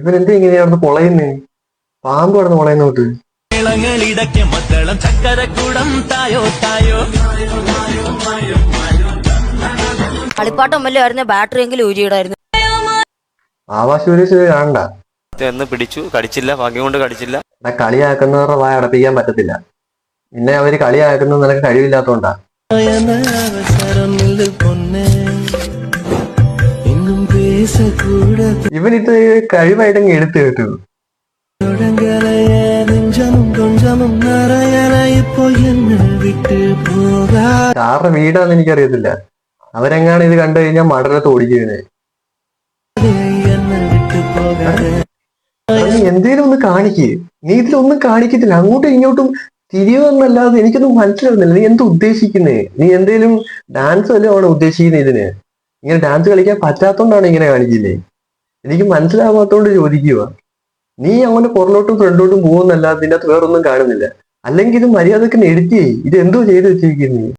ഇവൻ എന്താ ഇങ്ങനെയാണെന്ന് പൊളയുന്നേ? പാമ്പ് കിടന്ന് പൊളയുന്നോട്ട്. കളിപ്പാട്ടം വല്ലതായിരുന്നു, ബാറ്ററി എങ്കിലും ഊരിയിടായിരുന്നു. ആവാശ കാണണ്ട. എന്ന് പിടിച്ചു, കടിച്ചില്ല, ഭാഗ്യം കൊണ്ട് കടിച്ചില്ല. കളിയാക്കുന്നവരുടെ വായ അടപ്പിക്കാൻ പറ്റത്തില്ല. പിന്നെ അവര് കളിയാക്കുന്നത് നിനക്ക് കഴിവില്ലാത്തോണ്ടാ. ഇവനിത് കഴിവായിട്ടങ്ങ് എടുത്തു കേട്ടു. ആരുടെ വീടാന്ന് എനിക്കറിയത്തില്ല. അവരെങ്ങാണ് ഇത് കണ്ടു കഴിഞ്ഞാൽ മടലത്ത് ഓടിക്കുവനെ. നീ എന്തേലും ഒന്ന് കാണിക്ക്. നീ ഇതിലൊന്നും കാണിക്കത്തില്ല. അങ്ങോട്ടും ഇങ്ങോട്ടും തിരിയുമെന്നല്ലാതെ എനിക്കൊന്നും മനസ്സിലാവുന്നില്ല. നീ എന്താ ഉദ്ദേശിക്കുന്നേ? നീ എന്തേലും ഡാൻസ് വല്ലതും ആണ് ഉദ്ദേശിക്കുന്നത്? ഇതിന് ഇങ്ങനെ ഡാൻസ് കളിക്കാൻ പറ്റാത്തോണ്ടാണ് ഇങ്ങനെ കാണിക്കില്ലേ? എനിക്ക് മനസ്സിലാവാത്തോണ്ട് ചോദിക്കുക. നീ അങ്ങനെ പുറലോട്ടും ഫ്രണ്ടോട്ടും പോകുന്നല്ലാതെ ഇതിന്റെ അകത്ത് വേറൊന്നും കാണുന്നില്ല. അല്ലെങ്കിൽ ഇത് മര്യാദക്ക് എഡിറ്റ് ചെയ്യ്. ഇത് എന്തോ ചെയ്ത് വെച്ചിരിക്കുന്നേ?